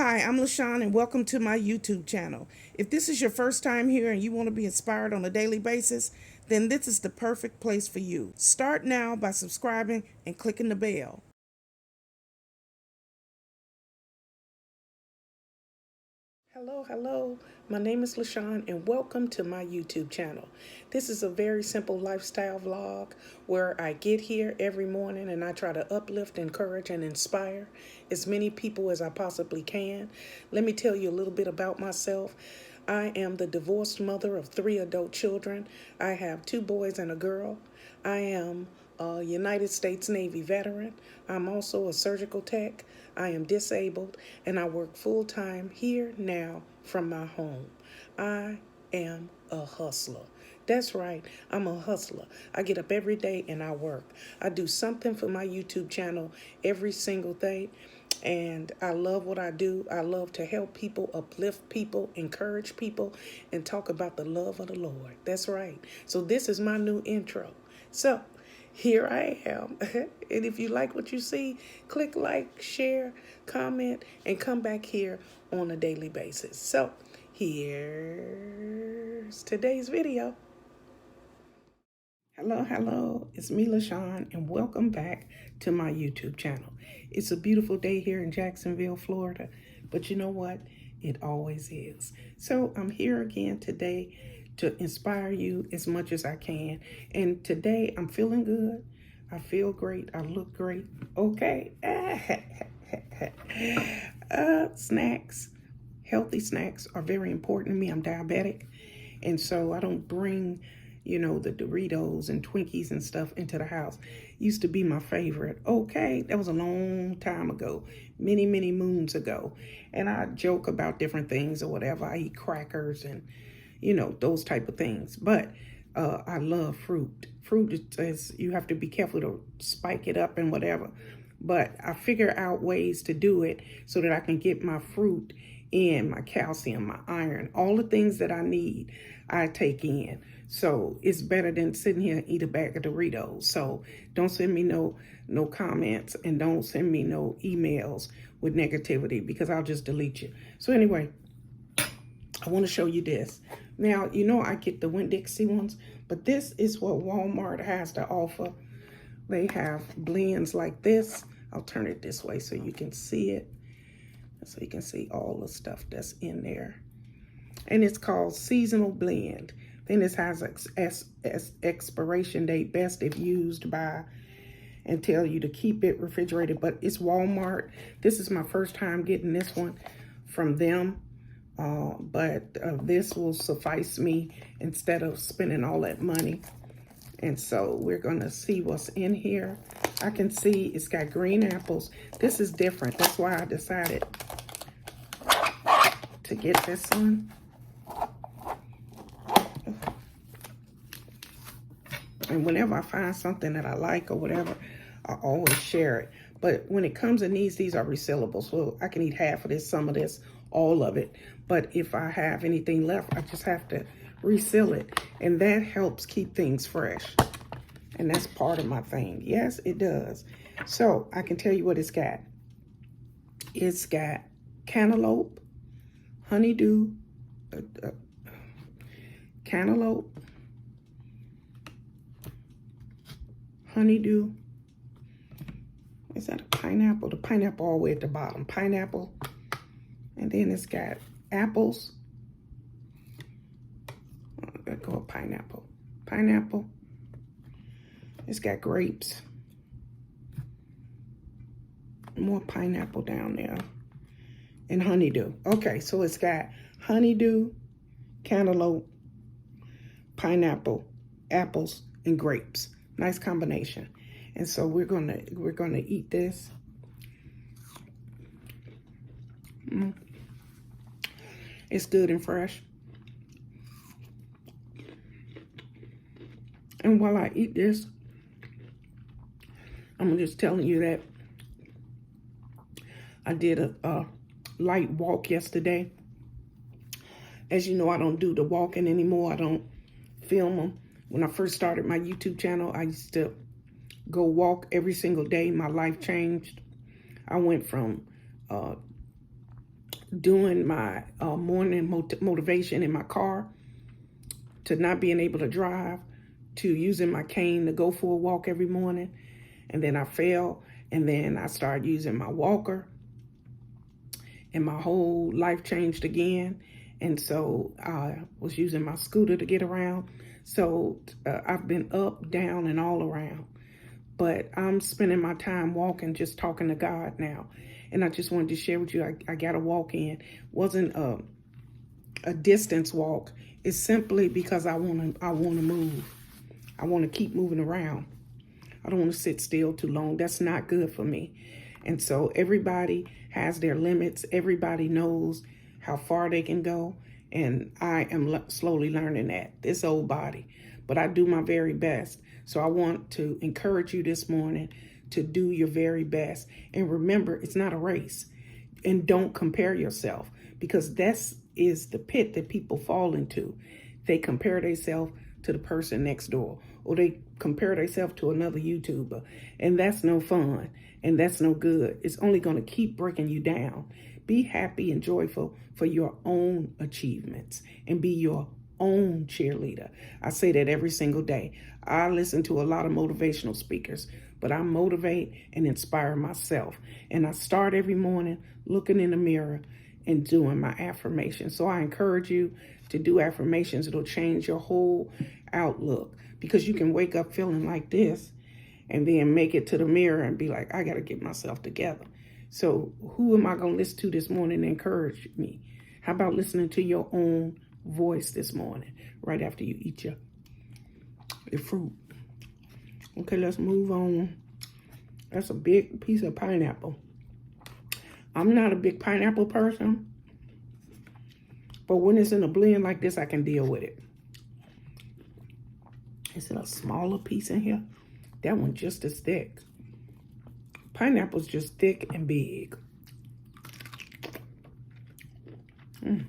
Hi, I'm LaShawn and welcome to my YouTube channel. If this is your first time here and you want to be inspired on a daily basis, then this is the perfect place for you. Start now by subscribing and clicking the bell. Hello. My name is LaShawn and welcome to my YouTube channel. This is a very simple lifestyle vlog where I get here every morning and I try to uplift, encourage, and inspire as many people as I possibly can. Let me tell you a little bit about myself. I am the divorced mother of 3 adult children. I have 2 boys and a girl. I am a United States Navy veteran. I'm also a surgical tech. I am disabled and I work full-time here now from my home. I am a hustler. That's right, I'm a hustler. I get up every day and I work. I do something for my YouTube channel every single day. And I love what I do. I love to help people, uplift people, encourage people, and talk about the love of the Lord. That's right. So this is my new intro. So here I am. And if you like what you see, click like, share, comment, and come back here on a daily basis. So here's today's video. Hello. It's me, LaShawn, and welcome back to my YouTube channel. It's a beautiful day here in Jacksonville, Florida, but you know what? It always is. So I'm here again today to inspire you as much as I can. And today I'm feeling good. I feel great. I look great. Okay. Snacks, healthy snacks are very important to me. I'm diabetic, and so I don't bring the Doritos and Twinkies and stuff into the house. Used to be my favorite. Okay, that was a long time ago, many moons ago. And I joke about different things or whatever. I eat crackers and, those type of things. But I love fruit. Fruit is, you have to be careful to spike it up and whatever. But I figure out ways to do it so that I can get my fruit in, my calcium, my iron, all the things that I need, I take in. So it's better than sitting here and eat a bag of Doritos. So don't send me no comments and don't send me no emails with negativity because I'll just delete you. So anyway, I want to show you this. Now, I get the Winn-Dixie ones, but this is what Walmart has to offer. They have blends like this. I'll turn it this way so you can see it. So you can see all the stuff that's in there. And it's called Seasonal Blend. Then it has expiration date, best if used by, and tell you to keep it refrigerated. But it's Walmart. This is my first time getting this one from them. But this will suffice me instead of spending all that money. And so we're going to see what's in here. I can see it's got green apples. This is different. That's why I decided to get this one. And whenever I find something that I like or whatever, I always share it. But when it comes in these are resealable. So I can eat half of this, some of this, all of it. But if I have anything left, I just have to reseal it. And that helps keep things fresh. And that's part of my thing. Yes, it does. So I can tell you what it's got. It's got cantaloupe, honeydew, cantaloupe, honeydew. Is that a pineapple? The pineapple all the way at the bottom. Pineapple. And then it's got apples. Let's go with pineapple. Pineapple. It's got grapes. More pineapple down there. And honeydew. Okay, so it's got honeydew, cantaloupe, pineapple, apples, and grapes. Nice combination. And so we're gonna eat this. It's good and fresh. And while I eat this, I'm just telling you that I did a light walk yesterday. As you know, I don't do the walking anymore. I don't film them. When I first started my YouTube channel, I used to go walk every single day. My life changed. I went from doing my morning motivation in my car, to not being able to drive, to using my cane to go for a walk every morning. And then I fell, and then I started using my walker, and my whole life changed again. And so I was using my scooter to get around. So I've been up, down, and all around. But I'm spending my time walking, just talking to God now. And I just wanted to share with you, I got a walk in. Wasn't a distance walk. It's simply because I want to move. I want to keep moving around. I don't want to sit still too long. That's not good for me. And so everybody has their limits. Everybody knows how far they can go. And I am slowly learning that, this old body. But I do my very best. So I want to encourage you this morning to do your very best. And remember, it's not a race. And don't compare yourself, because that is the pit that people fall into. They compare themselves to the person next door, or they compare themselves to another YouTuber. And that's no fun. And that's no good. It's only going to keep breaking you down. Be happy and joyful for your own achievements and be your own cheerleader. I say that every single day. I listen to a lot of motivational speakers, but I motivate and inspire myself. And I start every morning looking in the mirror and doing my affirmations. So I encourage you to do affirmations. It'll change your whole outlook, because you can wake up feeling like this and then make it to the mirror and be like, I got to get myself together. So who am I going to listen to this morning to encourage me? How about listening to your own voice this morning, right after you eat your fruit? Okay, let's move on. That's a big piece of pineapple. I'm not a big pineapple person, but when it's in a blend like this, I can deal with it. Is it a smaller piece in here? That one just as thick. Pineapple's just thick and big. Don't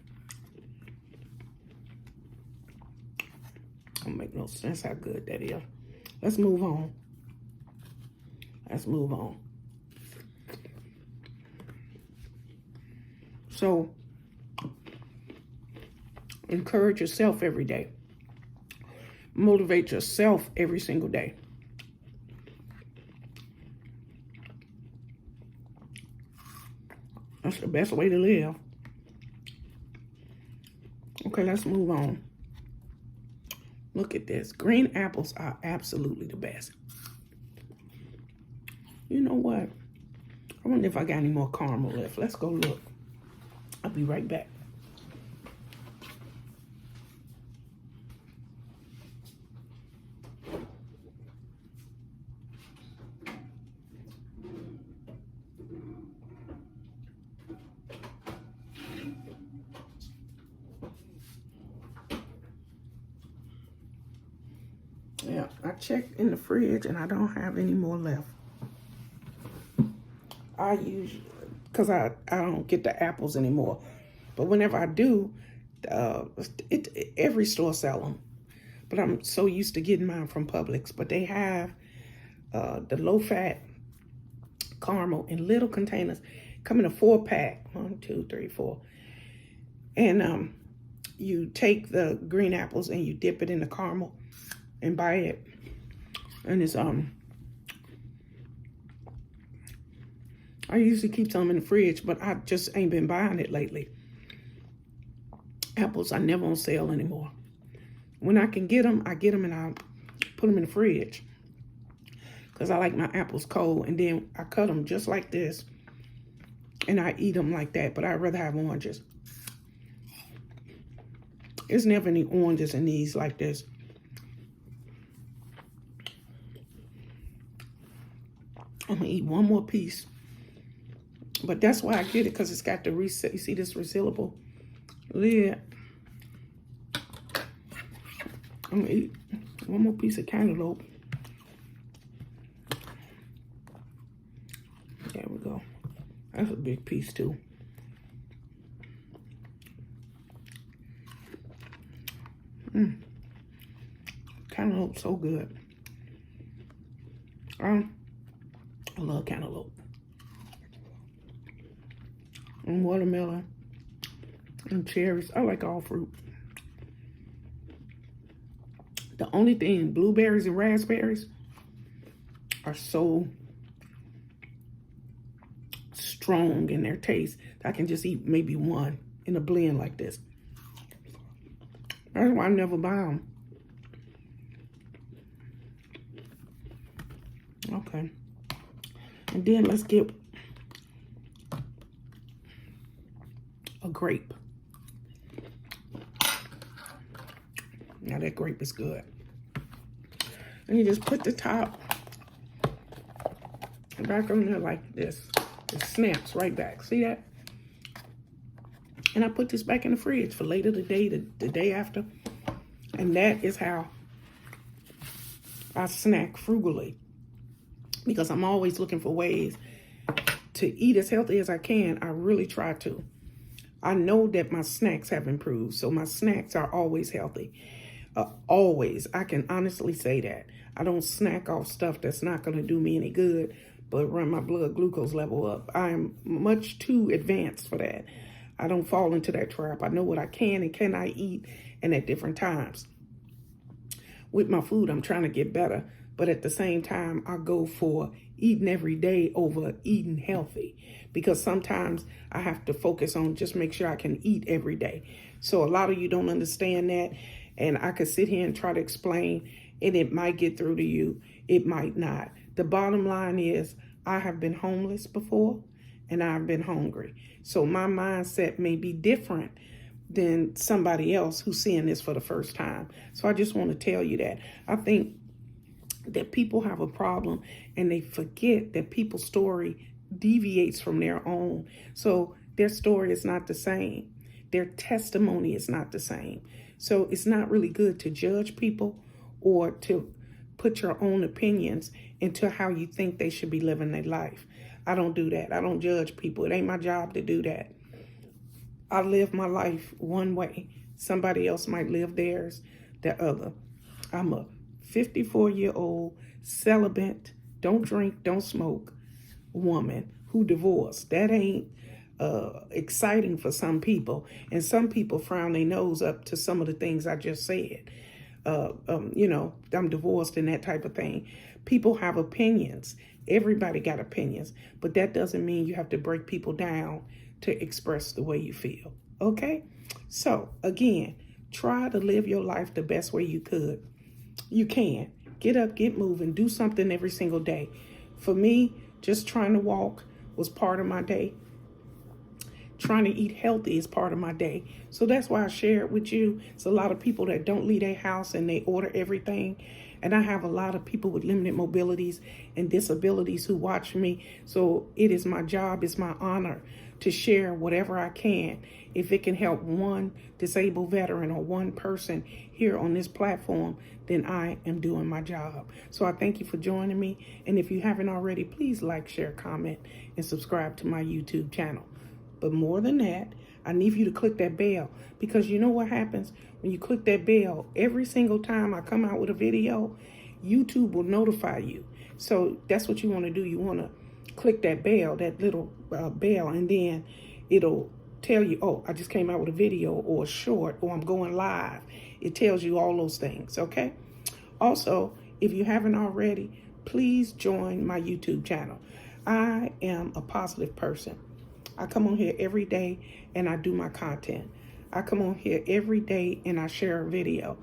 make no sense how good that is. Let's move on. Let's move on. So, encourage yourself every day. Motivate yourself every single day. That's the best way to live. Okay, let's move on. Look at this. Green apples are absolutely the best. You know what? I wonder if I got any more caramel left. Let's go look. I'll be right back. Yeah, I checked in the fridge and I don't have any more left. I usually, because I don't get the apples anymore. But whenever I do, every store sell them. But I'm so used to getting mine from Publix. But they have the low-fat caramel in little containers. Come in a 4-pack. 1, 2, 3, 4. And you take the green apples and you dip it in the caramel and buy it. And it's I usually keep some in the fridge, but I just ain't been buying it lately. Apples are never on sale anymore. When I can get them, I get them and I put them in the fridge, because I like my apples cold. And then I cut them just like this and I eat them like that. But I'd rather have oranges. There's never any oranges in these like this. I'm gonna eat one more piece. But that's why I get it, because it's got the reset. You see this resealable lid? I'm gonna eat one more piece of cantaloupe. There we go. That's a big piece too. Cantaloupe, so good. I love cantaloupe. And watermelon. and cherries. I like all fruit. The only thing, blueberries and raspberries are so strong in their taste. I can just eat maybe one in a blend like this. That's why I never buy them. Okay. And then let's get a grape. Now that grape is good. And you just put the top back on there like this. It snaps right back. See that? And I put this back in the fridge for later today, the day after. And that is how I snack frugally. Because I'm always looking for ways to eat as healthy as I can. I really try to. I know that my snacks have improved. So my snacks are always healthy. Always. I can honestly say that. I don't snack off stuff that's not going to do me any good, but run my blood glucose level up. I am much too advanced for that. I don't fall into that trap. I know what I can and cannot eat and at different times. With my food, I'm trying to get better, but at the same time, I go for eating every day over eating healthy, because sometimes I have to focus on just make sure I can eat every day. So a lot of you don't understand that, and I could sit here and try to explain, and it might get through to you. It might not. The bottom line is I have been homeless before, and I've been hungry. So my mindset may be different than somebody else who's seeing this for the first time. So I just want to tell you that. I think that people have a problem and they forget that people's story deviates from their own. So their story is not the same. Their testimony is not the same. So it's not really good to judge people or to put your own opinions into how you think they should be living their life. I don't do that. I don't judge people. It ain't my job to do that. I live my life one way. Somebody else might live theirs the other. I'm a 54-year-old celibate, don't drink, don't smoke woman who divorced. That ain't exciting for some people. And some people frown their nose up to some of the things I just said. I'm divorced and that type of thing. People have opinions. Everybody got opinions. But that doesn't mean you have to break people down to express the way you feel. Okay? So, again, try to live your life the best way you could. You can. Get up, get moving, do something every single day. For me, just trying to walk was part of my day. Trying to eat healthy is part of my day. So that's why I share it with you. It's a lot of people that don't leave their house and they order everything. And I have a lot of people with limited mobilities and disabilities who watch me. So it is my job, it's my honor to share whatever I can. If it can help one disabled veteran or one person here on this platform, then I am doing my job. So I thank you for joining me. And if you haven't already, please like, share, comment, and subscribe to my YouTube channel. But more than that, I need you to click that bell, because you know what happens when you click that bell? Every single time I come out with a video, YouTube will notify you. So that's what you want to do. You want to click that bell, that little bell, and then it'll tell you, oh, I just came out with a video or a short, or I'm going live. It tells you all those things, okay? Also, if you haven't already, please join my YouTube channel. I am a positive person. I come on here every day and I do my content. I come on here every day and I share a video.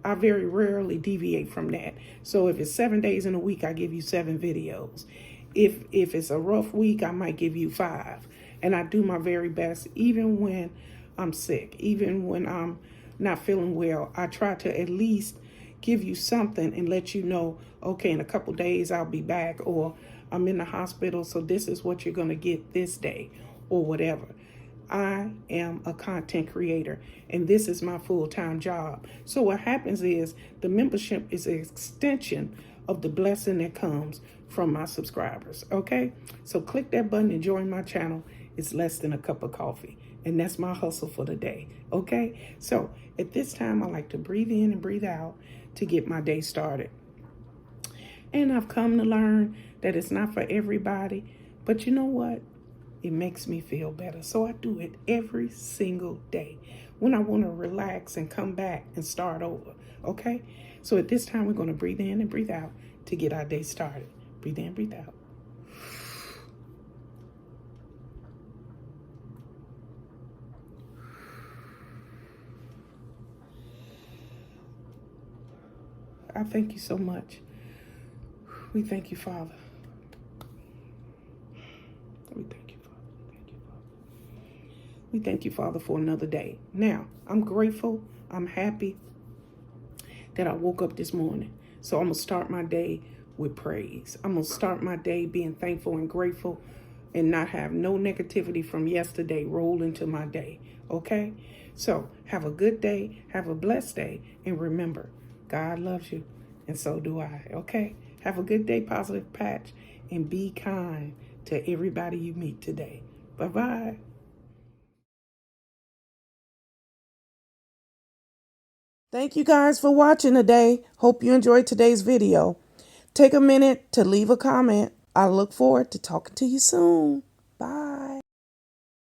I very rarely deviate from that. So if it's 7 days in a week, I give you 7 videos. If it's a rough week, I might give you 5. And I do my very best, even when I'm sick, even when I'm not feeling well. I try to at least give you something and let you know, okay, in a couple days I'll be back, or I'm in the hospital, so this is what you're going to get this day, or whatever. I am a content creator, and this is my full-time job. So what happens is the membership is an extension of the blessing that comes from my subscribers, okay? So click that button and join my channel. It's less than a cup of coffee, and that's my hustle for the day, okay? So at this time, I like to breathe in and breathe out to get my day started. And I've come to learn that it's not for everybody, but you know what? It makes me feel better. So I do it every single day when I want to relax and come back and start over. Okay? So at this time, we're going to breathe in and breathe out to get our day started. Breathe in, breathe out. I thank you so much. We thank you, Father. We thank you, Father. We thank you, Father. We thank you, Father, for another day. Now, I'm grateful. I'm happy that I woke up this morning. So I'm going to start my day with praise. I'm going to start my day being thankful and grateful and not have no negativity from yesterday roll into my day. Okay? So have a good day. Have a blessed day. And remember, God loves you. And so do I. Okay? Have a good day, Positive Patch. And be kind to everybody you meet today. Bye-bye. Thank you guys for watching today. Hope you enjoyed today's video. Take a minute to leave a comment. I look forward to talking to you soon. Bye.